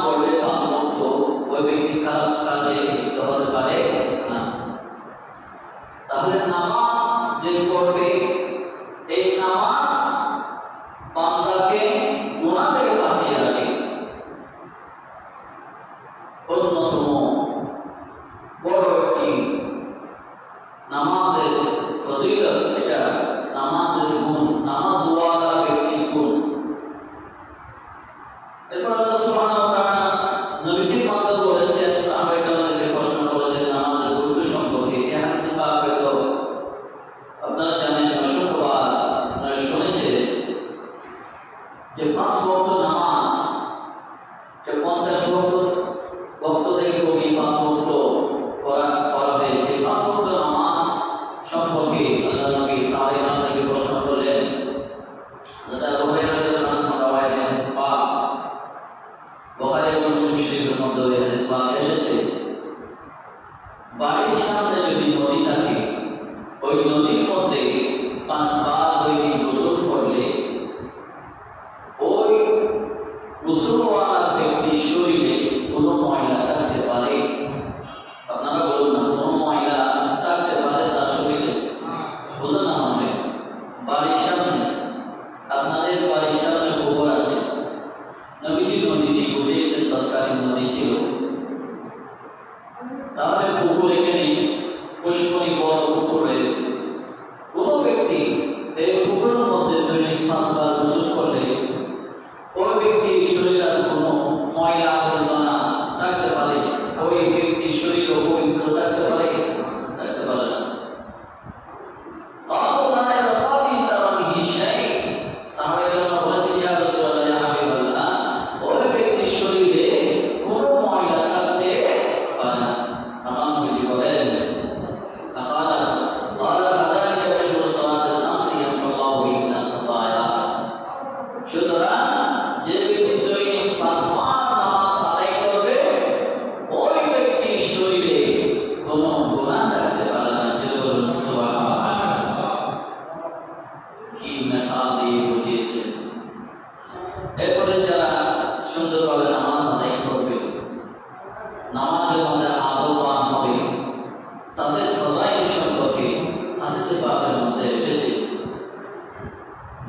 পড়লে 5 ওয়াক্ত, ওই ব্যক্তি খারাপ কাজে লিপ্ত হতে পারে না। তাহলে নামাজ যে পড়বে, এই নামাজ বান্দাকে গুনাহ থেকে বাঁচিয়ে রাখে। অন্যতম বড় একটি নামাজের ফজিলত, এটা নামাজের গুণ, নামাজ ওয়ালা ব্যক্তির গুণ। এরপর আল্লাহ সুবহানাহু ওয়া তাআলা নবীজির মাধ্যমে বলেছেন, সাহাবায়ে কেরামকে প্রশ্ন করেছেন নামাজের গুরুত্ব সম্পর্কে। এই হাদিস পাক হয়তো আপনারা জানেন, অসংখ্যবার আপনারা শুনেছেন যে 5 ওয়াক্ত নামাজ, যে 50 ওয়াক্ত থেকে কমে 5 ওয়াক্ত করা হয়েছে। 5 ওয়াক্ত নামাজ সম্পর্কে আল্লাহ নবী সাহাবায়ে কেরামকে প্রশ্ন করলেন। যেটা রুবাইয়া রাদিয়াল্লাহু আনহা রাওয়ায়াত হাদিস পাক, বুখারী এবং মুসলিম শরীফের মধ্যে এই হাদিস পাক এসেছে। বাড়ির সামনে যদি নদী থাকে, ওই নদীর মধ্যে 5 বার দৈনিক গোসল করলে ওই গোসলওয়ালা ব্যক্তির শরীরে কোনো ময়লা থাকতে পারে? আপনারা বলুন না, কোনো ময়লা থাকতে পারে তার শরীরে? বুঝলেন না? আমাদের বাড়ির সামনে, আপনাদের বাড়ির সামনে পুকুর আছে, নবীজি নদী দিয়ে বুঝিয়েছেন, তৎকালীন নদী ছিল। তাহলে পুকুর, এখানে পুষ্করী বড় পুকুর রয়েছে। কোনো ব্যক্তি এই পুকুরের মধ্যে দৈনিক 5 বার গোসল করলে ওই ব্যক্তির শরীরে কোনো ময়লা আবর্জনা থাকতে পারে? ওই ব্যক্তির শরীর অপবিত্র থাকতে পারে? থাকতে পারে না। ওই ব্যক্তির শরীরে কোনো ময়লা থাকতে পারে না। আমার নবীজি বলেন, সুতরাং যে ব্যক্তি দৈনিক 5 বার নামাজ আদায় করবে, ওই ব্যক্তির শরীরে কোনো গুনাহ থাকতে পারে না। সুবহানাল্লাহ, কি মিসাল দিয়ে বুঝিয়েছেন। এরপরে যারা সুন্দরভাবে নামাজ আদায় করবে, নামাজের মধ্যে আদববান হবে, তাদের ফজাইল সম্পর্কে হাদিসে পাকের মধ্যে এসেছে।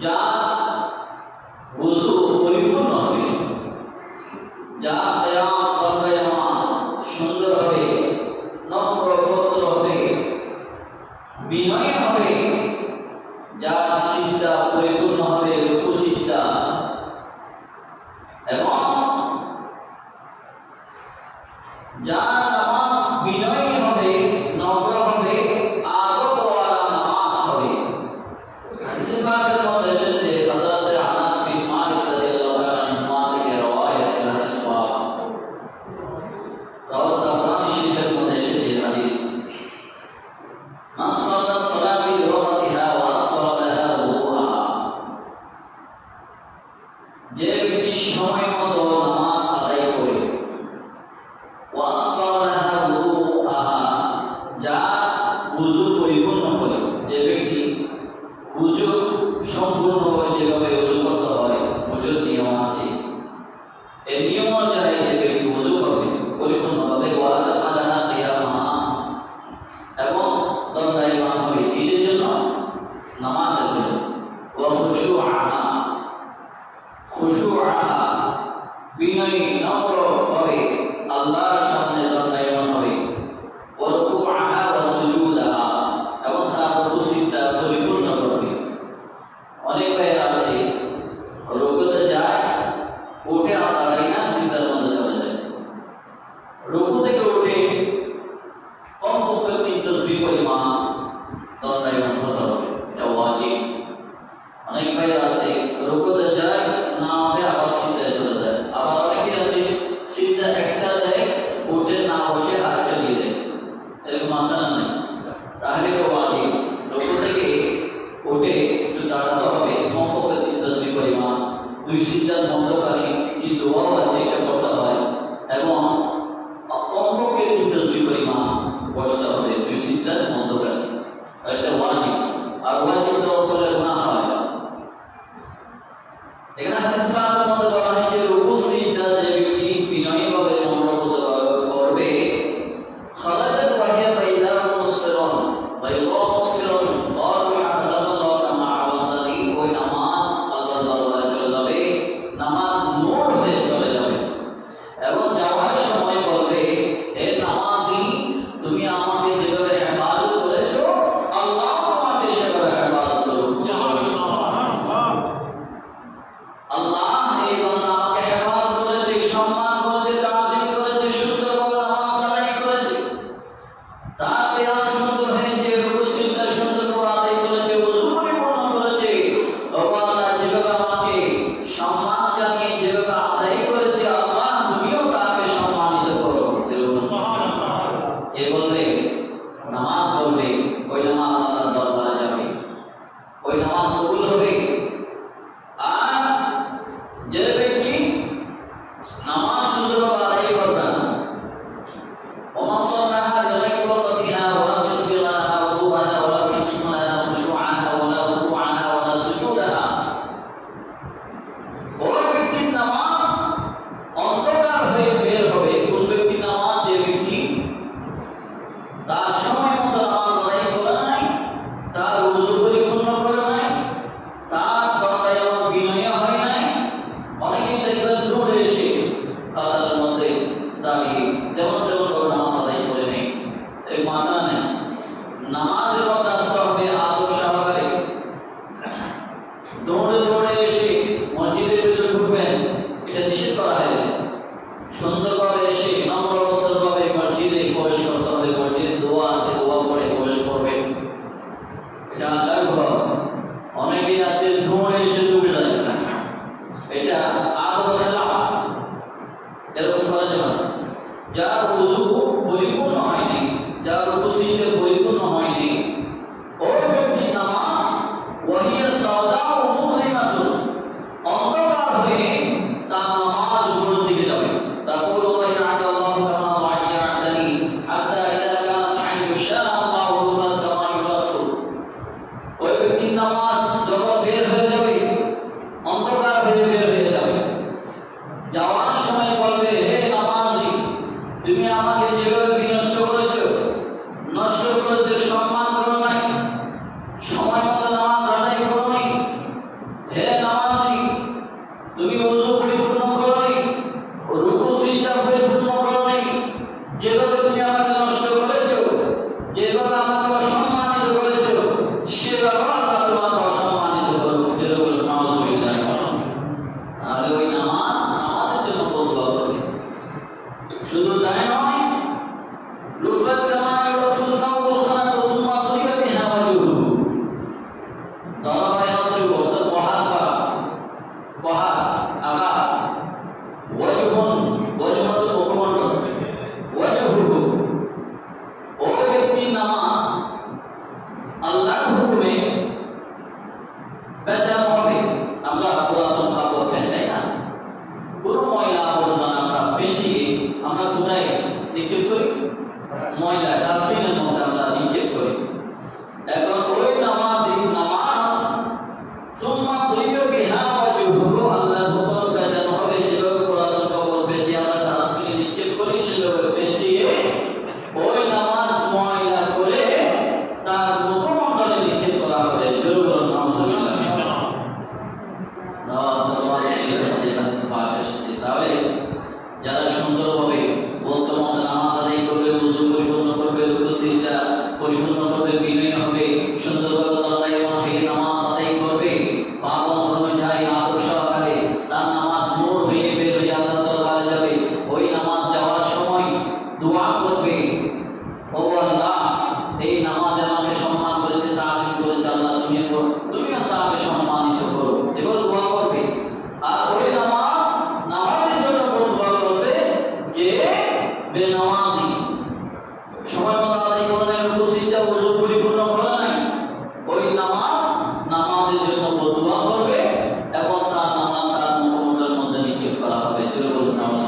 যা ওযু পরিপূর্ণ হবে, যা কিয়াম দণ্ডায়মান সুন্দর হবে, নম্র ভদ্র হবে, বিনয়ী হবে, যা শিষ্টা পরিপূর্ণ হবে, রুকু শিষ্টা, এবং যা নামাজ বিনয়ী হবে, নম্র হবে, আদবওয়ালা নামাজ হবে। হাদিসে পাকের মধ্যে এসেছে, হযরত আনাস বিন মালিক রাদিয়াল্লাহু আনহু থেকে রওয়ায়াত হাদিস পাক, রাওয়াত তাবরানী শরীফের মধ্যে এসেছে হাদিস, মান সাল্লা সালাতি লিওয়াক্তিহা ওয়া আসবালাহা ওযুআহা, যে ব্যক্তি সময় মতো নামাজ আদায় করে, ওয়া আসবালাহা ওযুআহা, যা ওযু পরিপূর্ণ করে, যে ব্যক্তি ওযু সম্পূর্ণভাবে যেভাবে ওযু করতে হয়, ওযুর নিয়ম আছে, এই নিয়ম অনুযায়ী যে ব্যক্তি ওযু করবে পরিপূর্ণভাবে, ওয়া তাআলাহা কিয়ামা, এবং দণ্ডায়মান হবে, কিসের জন্য? নামাজের জন্য। ওয়া খুশুআহা, খুশুআহা, বিনয়ী নম্র হবে, আল্লাহর সামনে দণ্ডায়মান হবে। ওয়া রুকুআহা ওয়া সুজুদাহা, এবং তার রুকু সিজদা পরিপূর্ণ করবে। অনেক ভাইরা আছে রুকুতে যায়, উঠে আর দাঁড়ায় না, সিজদার মধ্যে চলে যায়। রুকু থেকে উঠে কমপক্ষে 3 তাসবিহ পরিমাণ দণ্ডায়মান হতে হবে, এটা ওয়াজিব। অনেক ভাইরা আছে রুকুতে যায়, না উঠে আবার সিজদায় চলে যায়। আবার অনেকে আছে সিজদা একটা যায়, উঠে না বসে তাজিম করেছে, সুন্দরভাবে নামাজ আদায় করেছে, তার বেয়ান সুন্দর হয়েছে, রুকু সিজদা সুন্দরভাবে আদায় করেছে, ওযু পরিপূর্ণ করেছে। ও আল্লাহ, যেভাবে আমাকে সম্মান জানিয়ে যেভাবে আদায় করেছে, আল্লাহ তুমিও তাকে সম্মানিত করো। কে বলবে? নামাজ পড়বে, ওই নামাজ আল্লাহর দরবারে যাবে, ওই নামাজ কবুল হবে। আর যে ব্যক্তি নামাজ সুন্দরভাবে আদায় করবে না, ومن صلىها لغير وقتها ولم يسبغ لها وضوءها ولم يتم لها خشوعها ولا ركوعها ولا سجودها, ওই ব্যক্তির নামাজ অন্ধকার হয়ে বের হবে। কোন ব্যক্তির নামাজ? যে ব্যক্তি তার সময় মতো নামাজ আদায় করে নাই, তার ওযু পরিপূর্ণ করে নাই, তার দণ্ডায়মান বিনয় হয় নাই। অনেকেই দেখবেন দৌড়ে এসে কাতারের মধ্যে দাঁড়িয়ে যেমন তেমন করে নামাজ আদায় করে নেই। এই মাসলা নেই। নামাজের মধ্যে আসতে হবে আদব সহকারে। দৌড়ে দৌড়ে এসে মসজিদের ভিতরে ঢুকবেন, এটা নিষেধ করা হয়েছে। সুন্দরভাবে এসে নম্রভদ্রভাবে মসজিদে প্রবেশ করতে হবে। মসজিদে দোয়া আছে, দোয়া পড়ে প্রবেশ করবে। এটা আল্লাহর ঘর। অনেকেই আছে দৌড়ে এসে ঢুকে যায়, এটা আদব খেলাফ। এরকম করা যাবে না। যার ওযু পরিপূর্ণ হয়নি, যার রুকু সিজদা পরিপূর্ণ হয়নি, ওই ব্যক্তির নামাজ ওয়াহিয়া সাওদাউ মুযলিমাতুন, অন্ধকার হয়ে তার নামাজ উপরের দিকে যাবে। তাকুলু ওয়াইয়া'আদা আল্লাহু কামা ওয়াইয়া'আদানি হাত্তা ইযা কানাত আইনু শাআ আল্লাহু রুফাত কামা ইউরাফু। ওই ব্যক্তির নামাজ যখন বের হয়ে যাবে, অন্ধকার হয়ে বের হয়ে যাবে, যাওয়ার সময় বলবে, হে নামাজি, তুমি আমাকে যেভাবে বিনষ্ট করেছো, নষ্ট করেছো, সম্মান করো নাই, সময় মতো নামাজ আদায় করো নি। হে নামাজি, তুমি ওযু পরিপূর্ণ করো নি, রুকু সিজদা পরিপূর্ণ করো নি। যেভাবে তুমি আমাকে নষ্ট করেছো, যেভাবে আমাকে অসম্মানিত করেছো, সেভাবে আল্লাহ তোমাকে অসম্মানিত করো। যেরকম নামাজ হয়ে যায়, তাহলে ওই নামাজের জন্য বদুয়া করবে। শুধু তাই নয়, রুফাত কামা ইউরাফু সাওবুল খানাত সুম্মা তুরিবা বিহা ওয়াজহুহু, দরবায় আদরু অর্থাৎ বহার করা, বহার আগা, ওয়াজহুন মুখমণ্ডল, ওয়াজহুহু, ওই ব্যক্তির নামাজ আল্লাহর হুকুমে বেচানো হবে। আমরা পুরাতন কাপড় বেচাই না, কোনো ময়লা আবর্জনা আমরা পেঁচিয়ে আমরা কোথায় নিক্ষেপ করি? ময়লা ডাস্টবিনের মধ্যে আমরা নিক্ষেপ করি। এখন ওই নামাজি নামাজ সুম্মা তুরিবা বিহা ওয়াজহুহু, আল্লাহর হুকুমে বেচানো হবে। যেভাবে পুরাতন কাপড় বেঁচে আমরা ডাস্টবিনে নিক্ষেপ করি, সেভাবে পেঁচিয়ে ওই নামাজ ময়লা করে তার মুখমণ্ডলে নিক্ষেপ করা হবে। যেরকম নাউজুবিল্লাহ। তাহলে যারা সুন্দরভাবে বলতে মতো নামাজ আদায় করবে, ওযু পরিপূর্ণ করবে, রুকু সিজদা পরিপূর্ণ করবে, বিনয় হবে, সুন্দরভাবে দণ্ডায়মান হয়ে নামাজ আদায় করবে, পা বন্ধ অনুযায়ী আদব সহকারে তার নামাজ নূর হয়ে বের হয়ে আল্লাহর দরবারে যাবে। ওই নামাজ যাওয়ার সময় দোয়া করবে, ও আল্লাহ, এই নামাজে আমাকে সম্মান করেছে, তাজিম করেছে, আল্লাহ তুমিও তাকে সম্মানিত করো। এবার দোয়া করবে। আর ওই নামাজের জন্য দোয়া করবে যে বেনামাজি, সময় মতো আদায় করে নাই, রুকু সিজদা ওযু পরিপূর্ণ করে নাই, ওই নামাজের জন্য দোয়া করবে এবং তার নামাজ তার মুখমণ্ডলের মধ্যে নিক্ষেপ করা হবে। যেরকম নামাজ।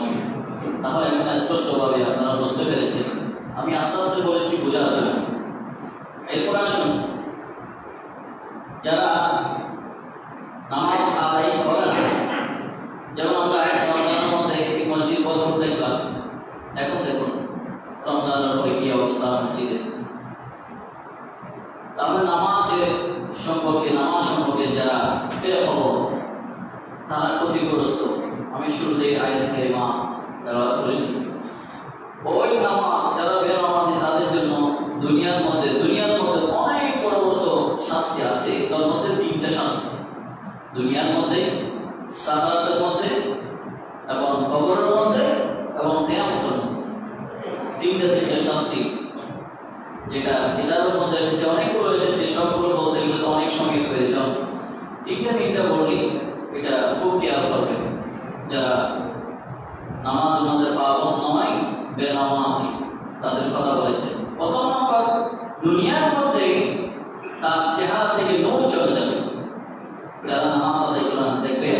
তাহলে এখন স্পষ্টভাবে আপনারা বুঝতে পেরেছেন। আমি আস্তে আস্তে বলেছি বোঝার জন্য। এরপর আসুন, যারা নামাজ আদায় করে না, যেমন আমরা রমজানের মধ্যে মসজিদ বদল দেখলাম, এখন দেখুন রমজানের পরে কি অবস্থা মসজিদে। তাহলে নামাজ সম্পর্কে যারা বেখবর, তারা ক্ষতিগ্রস্ত। আমি শুরুতে আয়াত কারিমা তেলাওয়াত করেছি। ওই নামাজ যারা বেনামাজি, তাদের জন্য দুনিয়ার মধ্যে অনেক বড় বড় শাস্তি আছে। তার মধ্যে 3টা শাস্তি দুনিয়ার মধ্যে, সালাতের মধ্যে এবং কবরের মধ্যে এবং তিনটা শাস্তি, এটার মধ্যে এসেছে, অনেকগুলো এসেছে, সবগুলো বলতে গেলে তো অনেক সঙ্গীত হয়ে যাও। তিনটা বলি, এটা খুব খেয়াল করবে যারা নামাজ আমাদের পাবন নয়, বেনামাজি তাদের কথা বলেছে। প্রথম নম্বর, দুনিয়ার মধ্যে তার চেহারা থেকে নূর চলে যাবে। যারা নামাজ আদায় করে না, দেখবে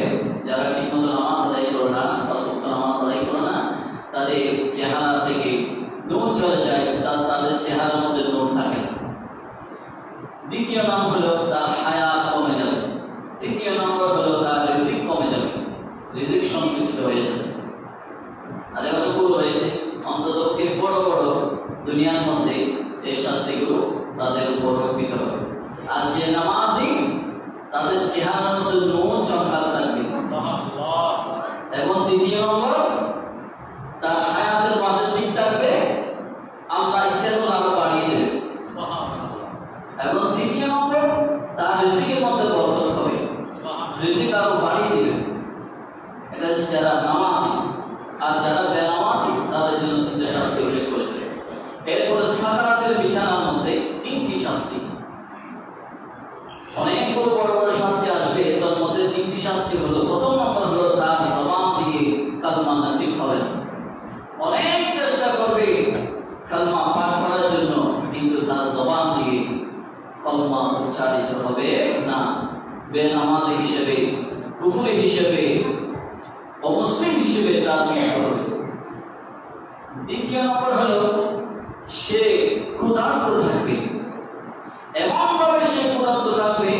যারা ঠিক মতো নামাজ আদায় করে না, নামাজ আদায় করে না, তাদের চেহারা থেকে নূর চলে যায়, তাদের চেহারার মধ্যে নূর থাকে। দ্বিতীয় নাম হলো তার হায়াত কমে যাবে। তৃতীয় নম্বর হলো তার রিজিক কমে যাবে, রিজিক সংকুচিত হয়ে যাবে। আর এগুলো রয়েছে অন্তত বড় বড় দুনিয়ার মধ্যে এই শাস্তিগুলো তাদের উপর অর্পিত হবে। আর যে নামাজি, তাদের চেহারার মধ্যে নূর চমকাতে থাকবে। এবং দ্বিতীয় নম্বর, তার হায়াতের বাজেট ঠিক থাকবে, আল্লাহ ইচ্ছা করে আরো বাড়িয়ে দেবে। এবং তৃতীয় নম্বর, তার রিজিকের মধ্যে বরকত হবে, রিজিক আরো বাড়িয়ে দেবে। এটা যারা নামাজি। আর যারা বেনামাজি, তাদের জন্য তিনটা শাস্তি উল্লেখ করেছে। এরপরে সাকারাতের বিছানার মধ্যে তিনটি শাস্তি, অনেকগুলো বড় বড় শাস্তি আসবে, তার মধ্যে তিনটি শাস্তি হলো, প্রথম নম্বর হলো তার জবান দিয়ে কালমা নসিব হবে না। অনেক চেষ্টা করবে কালমা পাঠ করার জন্য, কিন্তু তার জবান দিয়ে কলমা উচ্চারিত হবে না। বেনামাজি হিসেবে, কুফরি হিসেবে, অমুসলিম হিসেবে তার মৃত্যু হবে। দ্বিতীয় নম্বর হলো সে ক্ষুধার্ত থাকবে, এমনভাবে সে ক্ষুধার্ত থাকবে,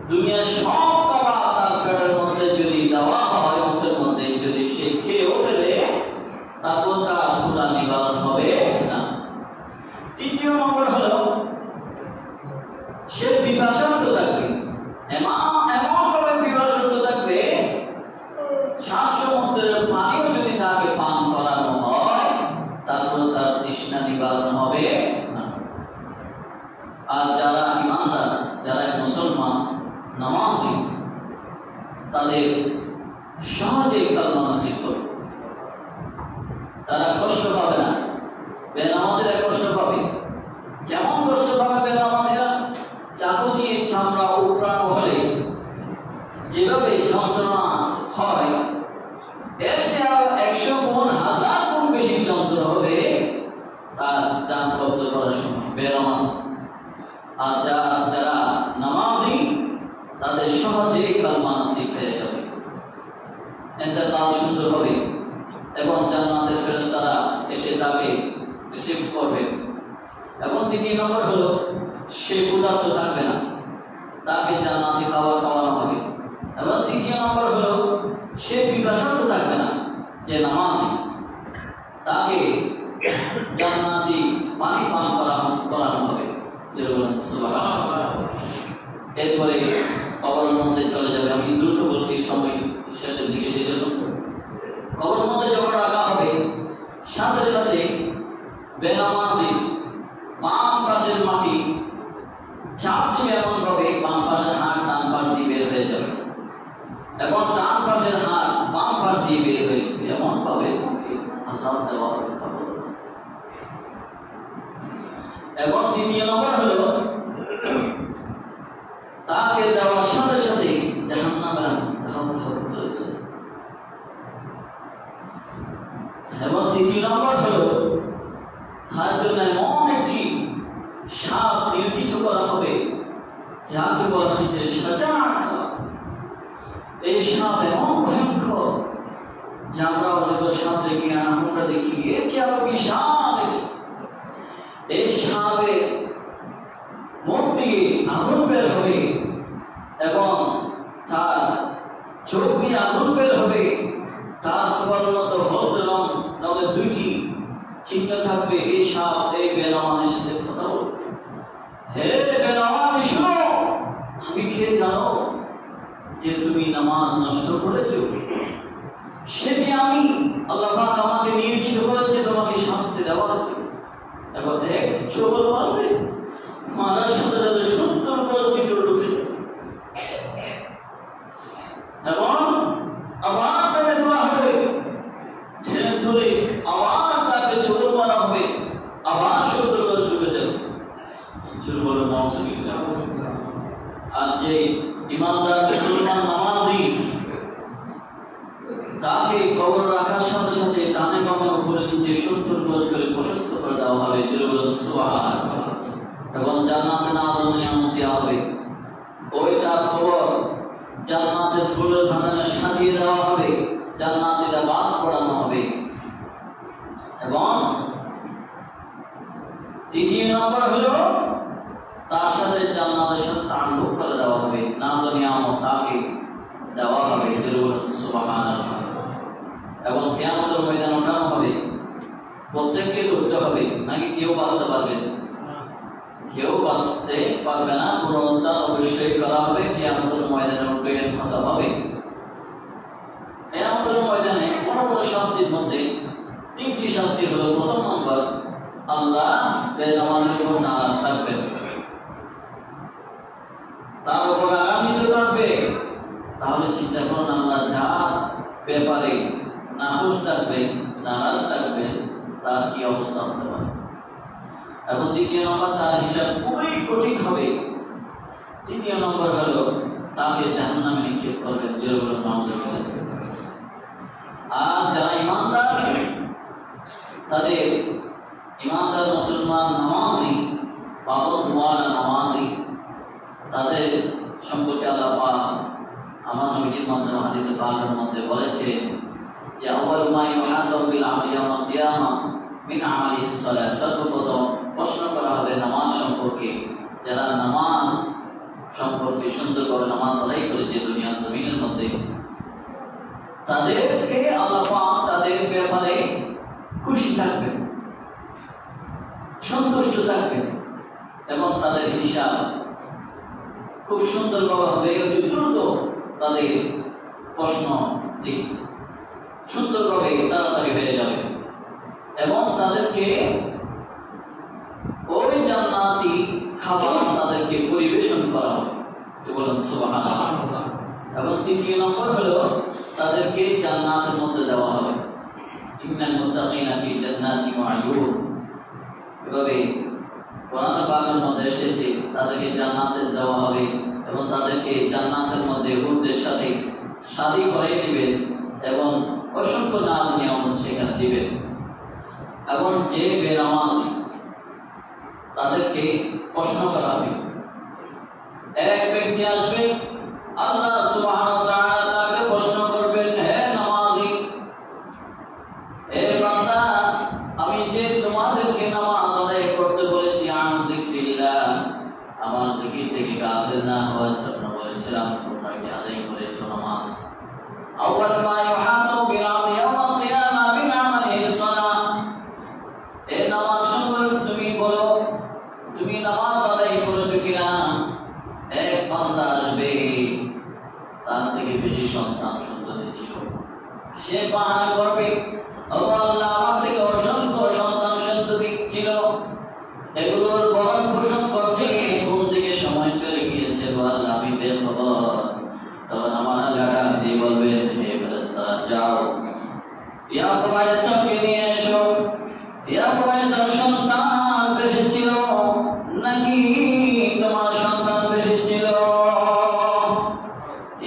দুনিয়ার সব খাবার তার পেটের মধ্যে যদি দেওয়া হয়, মুখের মধ্যে যদি সে খেয়েও ফেলে, তারপর তার ক্ষুধা নিবারণ হবে না। তৃতীয় নম্বর হলো সে পিপাসার্ত থাকবে, এমনভাবে পিপাসার্ত থাকবে, সমুদ্রের পানিও যদি তাকে পান করানো হয়, তারপর তার তৃষ্ণা নিবারণ হবে না। আর যারা ইমানদার, যারা মুসলমান নামাজি, তাদের সহজেই কালমা নসিব হবে, তারা কষ্ট পাবে না। বেনামাজিরা কষ্ট পাবে। কেমন কষ্ট পাবে বেনামাজিরা? চাকু দিয়ে চামড়া উপড়ানো হলে যেভাবে যন্ত্রণা হয়, এর চেয়ে আরো 100 গুণ 1000 গুণ বেশি যন্ত্রণা হবে তার জান কবজ করার সময় বেনামাজ। আর যারা নামাজি, তাদের সহজেই কালমা নসিব হয়ে যাবে, ইন্তেকাল সুন্দর হবে, এবং জান্নাতের ফেরেশতারা এসে তাকে রিসিভ করবে। এবং তৃতীয় নম্বর হলো সে ক্ষুধার্ত থাকবে না, তাকে জান্নাতি খাবার খাওয়ানো হবে। এবং তৃতীয় নম্বর হলো সে পিপাসার্ত থাকবে না, যে নামাজি, তাকে জান্নাতি পানি পান করানো হবে। এরপরে কবরের মধ্যে চলে যাবে। আমি দ্রুত বলছি, সময় শেষের দিকে, সেজন্য কবরের মধ্যে যখন রাখা হবে, সাথে সাথে বেনামাজি বাম পাশের মাটি চাপ দিবে, এমন ভাবে বাম পাশের হাড় ডান পাশ দিয়ে বের হয়ে যাবে, এবং ডান পাশের হাড় বাম পাশ দিয়ে বের হয়ে যাবে, এমন ভাবে আযাব দেওয়া হবে। এবং দ্বিতীয় নম্বর হলো তাকে দেওয়ার সাথে সাথে জাহান্নামে ধাপ ধাপ করে দেবে। এবং তৃতীয় নম্বর হলো তার জন্য এমন একটি সাপ নির্মিত করা হবে, যাকে বলা হয় যে সাজার খাওয়া। এই সাপ এমন ভয়ঙ্কর যে আমরা অজগর সাপ দেখি, আমরা দেখি, এর চেয়ে আরো বিশাল। এই সাপের মুখ দিয়ে আগুন বের হবে, এবং তার চোখ দিয়ে আগুন বের হবে, তার চোখের মতো হলুদ রঙের দুইটি চিহ্ন থাকবে। এই সাপ এই বেনামাজির সাথে কথা বলবে, হে বেনামাজি শোনো, আমি খেয়ে জানো যে তুমি নামাজ নষ্ট করেছো, সেটি আমি আল্লাহ পাক আমাকে নিয়োজিত করেছে তোমাকে শাস্তি দেওয়ার জন্য। এবং এক চোখল মারবে, মারার সাথে সাথে 70 গজ ভিতরে ঢুকে যাবে, এবং আবার তাকে ধরা হবে, ঠেলে ধরে আবার তাকে চোখল মারা হবে, ডানে বামে উপরে নিচে 70 গজ করে প্রশস্ত করে দেওয়া হবে, জোরে বলুন সুবহানাল্লাহ। এবং জান্নাতে নাযিল নিয়ামত দেওয়া হবে। ওইটার খবর জান্নাতের ফুলের বাগানে সাজিয়ে দেওয়া হবে, জান্নাতে বাস পড়ানো হবে। এবং তৃতীয় নম্বর হলো তার সাথে জান্নাতের সাথে তাল্লুক করে দেওয়া হবে, নাযিল নিয়ামত তাকে দেওয়া হবে, জোরে বলুন সুবহানাল্লাহ। এবং কিয়ামতের ময়দানে ওঠানো হবে, প্রত্যেককে উঠতে হবে, নাকি কেউ বাঁচতে পারবে? কেউ বাঁচতে পারবে না। পুনরুত্থান অবশ্যই করা হবে, কিয়ামতের ময়দানে উঠবে হতে হবে। কিয়ামতের ময়দানে বড় বড় শাস্তির মধ্যে 3টি শাস্তি হলো, প্রথম নম্বর আল্লাহ বেনামাজের উপর নারাজ থাকবেন, তার উপর আগান্বিত থাকবে। তাহলে চিন্তা করুন, আল্লাহ যার ব্যাপারে নাখুশ থাকবেন, নারাজ থাকবেন, তার কি অবস্থা হতে পারে। এবং দ্বিতীয় নম্বর, তার হিসাব খুবই কঠিন হবে। তৃতীয় নম্বর হলো তাকে জাহান্নামে নিক্ষেপ করবেন, জোরে বলুন নাউযুবিল্লাহ। আর যারা ইমানদার, তাদের ইমানদার মুসলমান নামাজি, পাবনওয়ালা নামাজি, তাদের সম্পর্কে আল্লাহ পাক আমার নবীর মাধ্যমে হাদিসে পাকের মধ্যে বলেছে যে আউয়ালু মা ইউহাসাবু বিল আমালি ইয়াউমাল কিয়ামাহ মিন আমালিহিস সালাহ। সর্বপ্রথম প্রশ্ন করা হবে নামাজ সম্পর্কে। যারা নামাজ সম্পর্কে সুন্দরভাবে নামাজ আদায় করে যে দুনিয়া জমিনের মধ্যে, তাদেরকে আল্লাহ পাক তাদের ব্যাপারে খুশি থাকবেন, সন্তুষ্ট থাকবেন, এবং তাদের হিসাব খুব সুন্দরভাবে হবে। অতি দ্রুত তাদের প্রশ্ন ঠিক সুন্দরভাবে তাড়াতাড়ি হয়ে যাবে, এবং তাদেরকে ওই জান্নাতি খাবার তাদেরকে পরিবেশন করা হবে, বলুন সুবহানাল্লাহ। এবং তৃতীয় নম্বর হলো তাদেরকে জান্নাতের মধ্যে দেওয়া হবে, ইন্নাল মুত্তাকিনা ফি জান্নাতিন ওয়া আয়ুন। এভাবে কোরআন পাকের মধ্যে এসেছে তাদেরকে জান্নাতে দেওয়া হবে, এবং তাদেরকে জান্নাতের মধ্যে হুরদের সাথে শাদী করে দিবেন, এবং অসংখ্য নাজ নিয়ামত সেখানে দিবেন। এবং যে বেনামাজি, তাদেরকে প্রশ্ন করা হবে। এক ব্যক্তি আসবে, আল্লাহ সুবহানাহু ওয়া তাআলা তাকে প্রশ্ন করবেন, হে নামাজি, হে বান্দা, আমি যে তোমাদেরকে নামাজ আদায় করতে বলেছি, আন যিকরিল্লাহ, আমার জিকির থেকে গাফিল না হওয়ার জন্য বলেছিলাম, তোমরা কি আদায় করেছো নামাজ? আউয়াল মা ইউহাসাবু বিল আবদি ইয়াউমাল কিয়ামাহ মিন আমালিহিস সালাহ। এই নামাজ সম্পর্কে তুমি বলো, তুমি নামাজ আদায় করেছো কিনা? এক বান্দা আসবে, তার থেকে বেশি সন্তান সন্ততি ছিল, সে বাহানা করবে, ও আল্লাহ, আমার থেকে অসংখ্য সন্তান সন্ততি ছিল, এগুলোর ভরণ পোষণ করতে ঘুম থেকে সময় চলে গিয়েছে, আল্লাহ আমি বেখবর। তখন আমার আল্লাহ ডাক দিয়ে বলবেন, হে ফেরেশতারা, যাও ইয়াকুব আলাইহিস সালামকে নিয়ে এসো। ইয়াকুব আলাইহিস সালাম সন্তান বেশি ছিল নাকি তোমার সন্তান বেশি ছিল?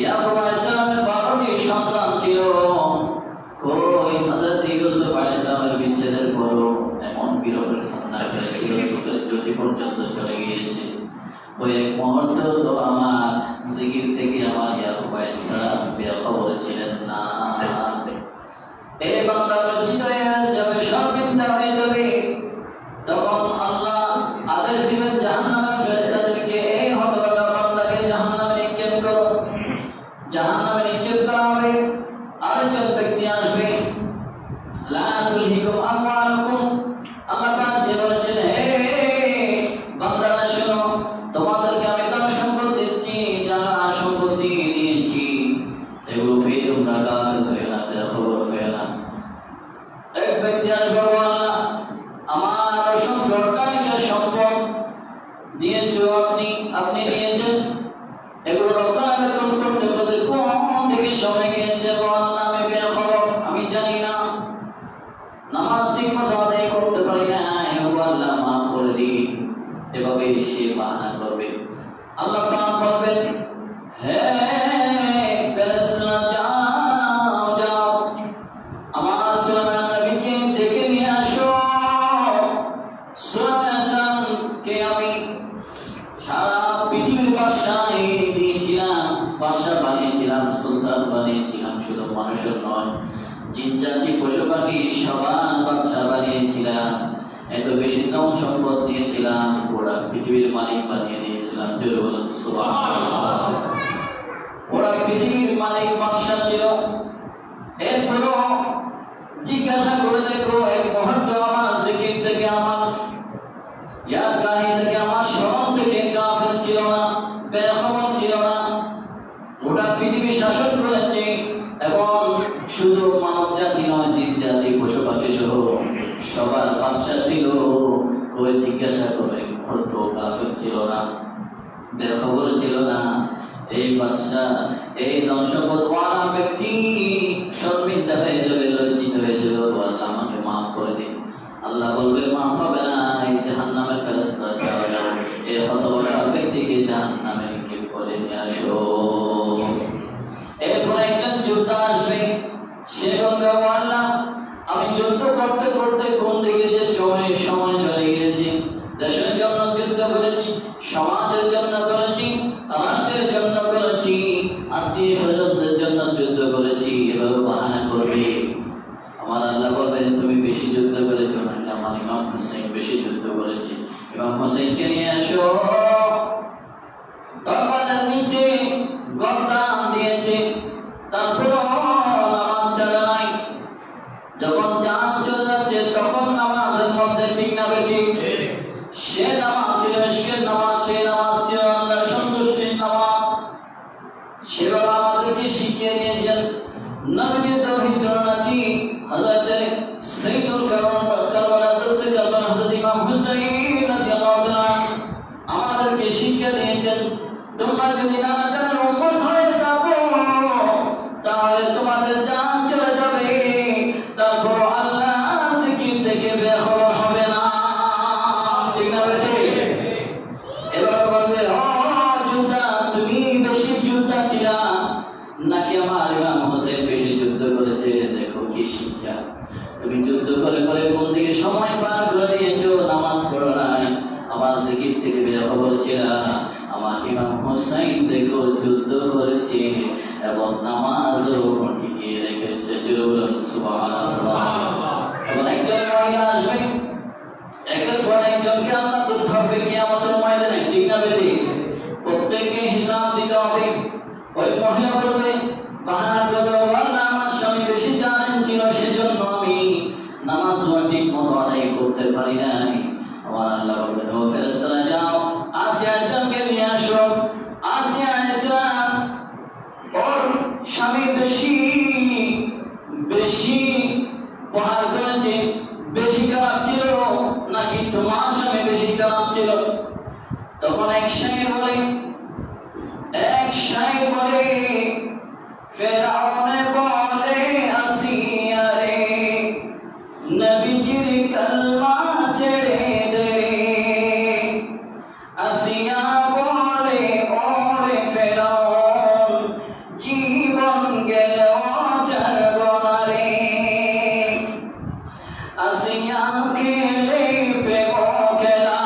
ইয়াকুব আলাইহিস সালামের 12টি সন্তান ছিল। কই হযরত ইউসুফ আলাইহিস সালামের বিচ্ছেদের পরও এমন বিরহের কান্না করেছিল, চোখের জ্যোতি পর্যন্ত চলে গিয়েছে। ওই এক মুহূর্ত তো আমার জিকির থেকে আমার ইয়াকুব আলাইহিস সালাম বেখবর ছিলেন না। এই বান্দার হৃদয়ে যাবে শর্মিন্দা হয়ে যাবে। তখন আল্লাহ আদেশ দিবেন জাহান্নামের ফেরেশতাদেরকে, এই হতভাগা বান্দাকে জাহান্নামে নিক্ষেপ করো। জাহান্নামে নিক্ষেপ করা হবে। আরেকজন ব্যক্তি আসবে, লা তুলহিকুম আমওয়ালুকুম, আল্লাহ পাক যে বলেছেন, হে বান্দারা শোনো, তোমাদেরকে আমি ধন সম্পদ দিচ্ছি, যারা সম্পত্তি দিয়েছি, এগুলো পেয়ে তোমরা গাফিল হয়ে না, বেখবর হয়ে না। এক ব্যক্তি আসবে, আল্লাহ আমার অসংখ্য টাকা সম্পদ দিয়েছো, আপনি দিয়েছেন, এগুলো রক্ষণাবেক্ষণ করতে করতে কোন দিকে সময় গিয়েছে, আল্লাহ আমি বেখবর, আমি জানি না, নামাজ ঠিক মতো আদায় করতে পারি না, আল্লাহ মাফ করে দিন। এভাবে সে বাহানা করবে। আল্লাহ পাক বলবেন, হে ফেরেশতারা, যাও যাও, আমার সুলাইমান জিন জাতি পশু পাখি সবার বাদশা বানিয়েছিলাম, এত বেশি ধন সম্পদ দিয়েছিলাম, ওরা পৃথিবীর মালিক বানিয়ে দিয়েছিলাম। জোরে বলুন সুবহানাল্লাহ। ওরা পৃথিবীর মালিক বাদশা ছিল। এরপরও জিজ্ঞাসা করে দেখো, এক মুহূর্ত আমার জিকির থেকে, আমার ইয়াদ গাহি থেকে, আমার স্মরণ থেকে গাফিল ছিল না, বেখবর ছিল না। গোটা পৃথিবী শাসন করেছে, এবং শুধু মানব জাতি নয়, জিন জাতি পশু পাখি সহ সবার বাদশা ছিল। ওই জিজ্ঞাসা করে মুহূর্ত গাফিল ছিল না, বেখবর ছিল না। এই বাদশা, এই ধন সম্পদ ওয়ালা ব্যক্তি শর্মিন্দা হয়ে যাবে, লজ্জিত হয়ে যাবে, আল্লাহ আমাকে মাফ করে দিন। আল্লাহ বলবে মাফ হবে না, এই জাহান্নামের ফেরেশতা যাও যাও, এই হতভাগা ব্যক্তিকে জাহান্নামে নিক্ষেপ করে নিয়ে আসো। এরপর একজন যোদ্ধা আসবে, সে বলবে আল্লাহ আমি যুদ্ধ করতে করতে কোন দিকে যে সময় চলে গিয়েছি। দেশের জন্য যুদ্ধ করেছি, সমাজের জন্য করেছি, রাষ্ট্রের জন্য করেছি, আত্মীয় স্বজনদের জন্য যুদ্ধ করেছি। এভাবে বাহানা করবে। আমার আল্লাহ বলবেন তুমি বেশি যুদ্ধ করেছো না, আমার ইমাম হোসেন বেশি যুদ্ধ করেছি, ইমাম হোসেনকে নিয়ে আসো। তরবারের নিচে গর্দান দিয়েছে, তারপর নামাজ ছাড়া নাই। যখন জান চলে যাচ্ছে তখন নামাজের মধ্যে ঠিক না বেঠিক, সে নামাজ ছিল ইশকের নামাজ, সে নামাজ ছিল আল্লাহ সন্তুষ্টির নামাজ। সেভাবে আমাদেরকে শিখিয়ে দিয়েছেন নবী তাওহীদ নাকি হযরত সাইয়্যিদুল কারবালা দস্তে কারবালা হযরত ইমাম হুসাইন রাদিয়াল্লাহু তাআলা আমাদেরকে শিখিয়ে দিয়েছেন, তোমরা যদি না জানার উম্মত হয়ে যাবো তাহলে তোমাদের জান চলে যাবে, তারপর আল্লাহ জিকির থেকে বেখবর হবে না। ঠিক না বেঠিক? এবার বলবে ও যোদ্ধা, তুমি বেশি যোদ্ধা ছিলা নাকি আমার ইমাম হোসেন বেশি যুদ্ধ করেছে? দেখো কি শিক্ষা। তুমি যুদ্ধ করে করে কোন দিকে সময় পার করে দিয়েছো, নামাজ পড়ো নাই, আমার জিকির থেকে বেখবর ছিলা। আমার ইমাম হোসেন দেখো যুদ্ধ করেছে এবং নামাজও টিকিয়ে রেখেছে। সুবহানাল্লাহ। এবং একজন মহিলা আসবে, একের পর একজনকে আল্লাহ তো ধরবে কিয়ামতের ময়দানে। ঠিক না বেঠিক? প্রত্যেককে হিসাব দিতে হবে। ওই মহিলা বলবে, বাহানা করবে, আল্লাহ আমার স্বামী বেশি জানেন ছিল, সেজন্য আমি নামাজ ঠিক মতো আদায় করতে পারি নাই। আমার আল্লাহ বলবেন ও ফেরেশতারা যাও, আসিয়া ইসলামকে নিয়ে আসো। আসিয়া ইসলাম ওর স্বামী বেশি বেশি বহাল করেছে, বেশি খারাপ ছিল নাকি তোমার স্বামী বেশি খারাপ ছিল? তখন এক শায়ের বলে ফেরাউন বলে আসিয়া রে, নবীজির কালমা ছেড়ে দে। আসিয়া বলে ওরে ফেরাউন জীবন গেল ছাড়ব না রে। আসিয়া খেলে প্রেম খেলা,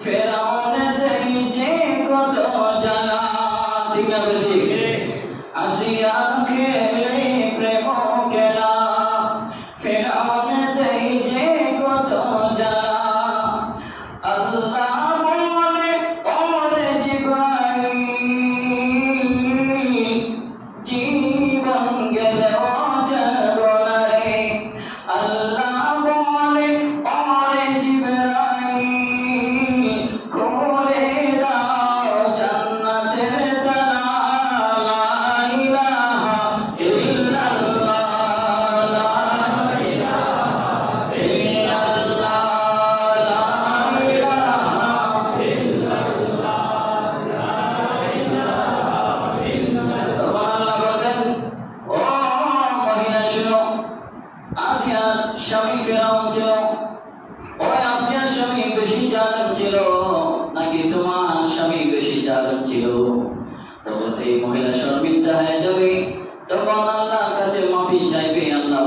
ফেরাউন দেই যে কত জ্বালা। ঠিক না বেঠিক? আসিয়া খেলে প্রেম খেলা, ফেরাউন দেই যে কত জ্বালা। আল্লাহ বলে ওরে জিবরাইল জীবন গেল ছাড়ব না রে। আল্লাহ বলে ওরে জিবরাইল খুলে দাও জান্নাতের তালা। লা ইলাহা ইল্লাল্লাহ, লা ইলাহা ইল্লাল্লাহ, লা ইলাহা ইল্লাল্লাহ, লা ইলাহা ইল্লাল্লাহ। আল্লাহ বলেন ও মহিলা শুনো, আসিয়ার স্বামী ফেরাউন ছিল, ওই আসিয়ার স্বামী বেশি জালেম ছিল নাকি তোমার স্বামী বেশি জালেম ছিল? তখন এই মহিলা শর্মিন্দা হয়ে যাবে, তখন আল্লাহর কাছে মাফি চাইবে। আল্লাহ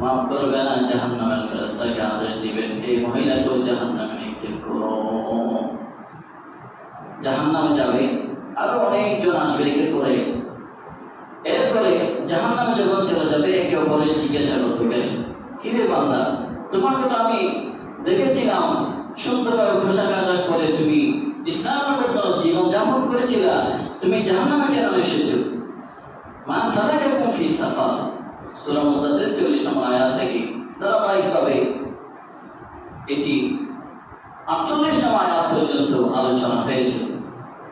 মাফ করবে না, জাহান্নামের ফেরেশতাকে আদেশ দিবেন এই মহিলাকেও জাহান্নামে নিক্ষেপ করো। জাহান্নামে যাবে, আরো অনেকজন আসবে। একে করে এরপরে জাহান্নামে যখন চলে যাবে একে অপরের জিজ্ঞাসা করবে, কি রে বান্দা, তোমাকে তো আমি দেখেছিলাম সুন্দরভাবে পোশাক আশাক করে তুমি ইসলামের মতো জীবন যাপন করেছিলা, তুমি জাহান্নামে কেন এসেছো? মা সালাকাকুম ফি সাকার, সূরা মুদাসসির 40 নম্বর আয়াত থেকে ধারাবাহিকভাবে এটি 48 নম্বর আয়াত পর্যন্ত আলোচনা হয়েছে।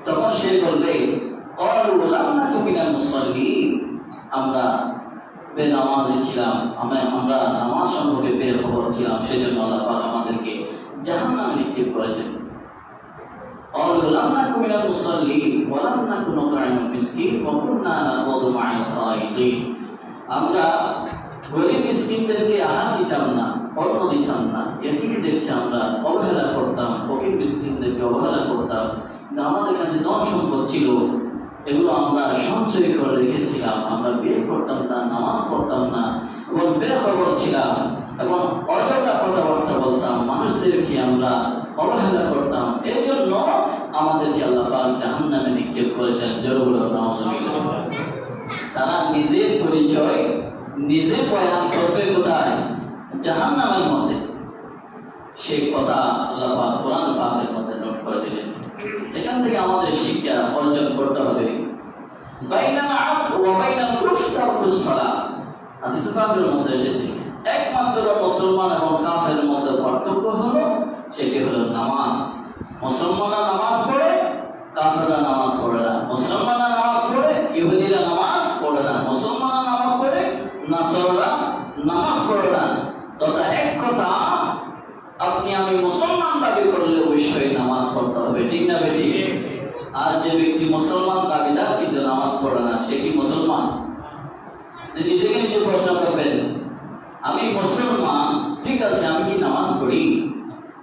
তখন সে বলবে, ক্বালু লাম নাকু মিনাল মুসাল্লিন, আমরা বেনামাজি ছিলাম, আমরা নামাজ সম্পর্কে বেখবর ছিলাম, সেজন্য আল্লাহ পাক আমাদেরকে জাহান্নামে নিক্ষেপ করেছেন। ক্বালু লাম নাকু মিনাল মুসাল্লিন ওয়া লাম নাকু নুত'ইমুল মিসকিন ওয়া কুননা নাখুযু মা'আল খায়িদিন, আমরা গরিব মিসকিনদেরকে আহার দিতাম না, অন্ন দিতাম না, ইতিমদেরকে আমরা অবহেলা করতাম, ফকির মিসকিনদেরকে অবহেলা করতাম। আমাদের কাছে ধন সম্পদ ছিল, এগুলো আমরা সঞ্চয় করে রেখেছিলাম, আমরা বিয়ে করতাম না, নামাজ পড়তাম না এবং বেখবর ছিলাম এবং অযথা কথাবার্তা বলতাম, মানুষদেরকে আমরা অবহেলা করতাম। এই জন্য আমাদেরকে আল্লাহ পাক জাহান্নামে নিক্ষেপ করেছেন। জোরে নাউজুবিল্লাহ। তারা নিজের পরিচয় নিজে বয়ান করবে কোথায়? জাহান্নামের মধ্যে। সেই কথা আল্লাহ পাক কোরআন পাকের মধ্যে নোট করে দিলেন। এখান থেকে আমাদের শিক্ষা অর্জন করতে হবে। বাইনাল আবদ ওয়া বাইনাল কুফর তারকুস সালাত, হাদিসে পাকের মধ্যে এসেছে একমাত্র মুসলমান এবং কাফেরের মধ্যে পার্থক্য হলো সেটি হলো নামাজ। মুসলমানরা নামাজ পড়ে, কাফেররা নামাজ পড়ে না। মুসলমানরা নামাজ পড়ে, ইহুদিরা নামাজ পড়ে না। মুসলমানরা নামাজ পড়ে, নাসারারা নামাজ পড়ে না। তথা এক কথা, আপনি আমি মুসলমান দাবি করলে অবশ্যই নামাজ পড়তে হবে, ঠিক না বেটি? আর যে ব্যক্তি মুসলমান দাবিদার কিন্তু নামাজ পড়ে না, সে কি মুসলমান? নিজেকে নিজে প্রশ্ন করবেন, আমি মুসলমান, ঠিক আছে, আমি কি নামাজ পড়ি?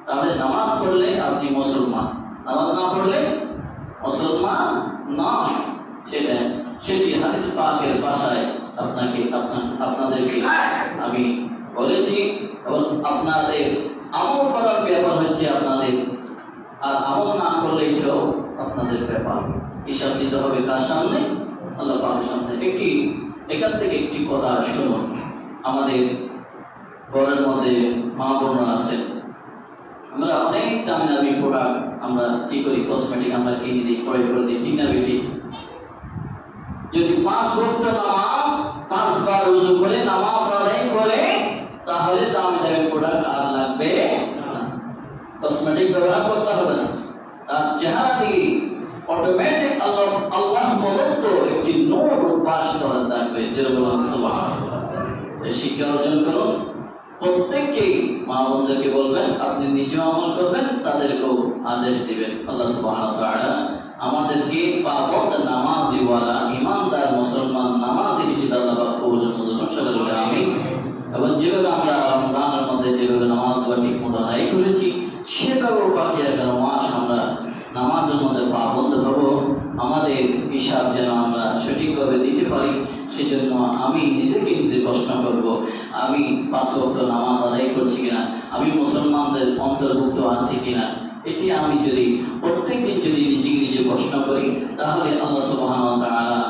তাহলে নামাজ পড়লে আপনি মুসলমান, নামাজ না পড়লে মুসলমান নয়। সেটি হাদিস পাকের ভাষায় আপনাদেরকে আমি বলেছি এবং আপনাদের আমল করার ব্যাপার হচ্ছে আপনাদের, আর আমল না করলে এটাও আপনাদের ব্যাপার। হিসাব দিতে হবে কার সামনে? আল্লাহ পাকের সামনে। এখান থেকে একটি কথা শুনুন। আমাদের ঘরের মধ্যে মা বোনরা আছেন, আমরা অনেক দামি দামি প্রোডাক্ট আমরা কি করি, কসমেটিক আমরা কিনে দিই, ক্রয় করে দিই, ঠিক না বেটি? যদি 5 ওয়াক্ত নামাজ 5 বার ওযু করে নামাজ আদায় করে, তাহলে দামি দামি প্রোডাক্ট আর লাগবে না, কসমেটিক ব্যবহার করতে হবে না। তার চেহারা দিয়ে অটোমেটিক আল্লাহ প্রদত্ত একটি নূর বাস করা থাকবে। যেরকম সুবহানাল্লাহ। এই শিক্ষা অর্জন করুন। প্রত্যেককেই মা বোনদেরকে বলবেন, আপনি নিজেও আমল করবেন, তাদেরকেও আদেশ দিবেন। আল্লাহ সুবহানাহু ওয়া তাআলা আমাদেরকে পাবন্দ নামাজিওয়ালা ইমানদার মুসলমান নামাজি হিসেবে আল্লাহ পাক কবুল মঞ্জুর করুন। আমিন। এবং যেভাবে আমরা রমজানের মধ্যে যেভাবে নামাজগুলো ঠিক মতো আদায় করেছি, সেভাবেও বাকি একটা মাস আমরা নামাজের মধ্যে পাবন্দ হব। আমাদের হিসাব যেন আমরা সঠিকভাবে দিতে পারি, সেজন্য আমি নিজেকে নিজে প্রশ্ন করব, আমি 5 ওয়াক্ত নামাজ আদায় করছি কিনা, আমি মুসলমানদের অন্তর্ভুক্ত আছি কিনা। এটি আমি যদি প্রত্যেকদিন যদি নিজেকে নিজে প্রশ্ন করি, তাহলে আল্লাহ সুবহানাহু ওয়া তাআলা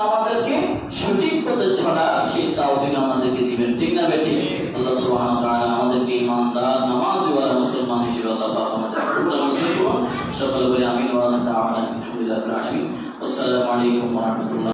আমাদেরকে সঠিক পথে ছড়া সেই তৌফিক আমাদেরকে দিবেন, ঠিক না বেটি? আল্লাহ সুবহানাহু ওয়া তাআলা আমাদেরকে ঈমানদার নামাজওয়ালা মুসলমান হিসেবে আল্লাহ পাক আমাদের সকল বলে আমিন ওয়া আলহামদুলিল্লাহি রাব্বিল আলামিন। আসসালামু আলাইকুম ওয়া রাহমাতুল্লাহ।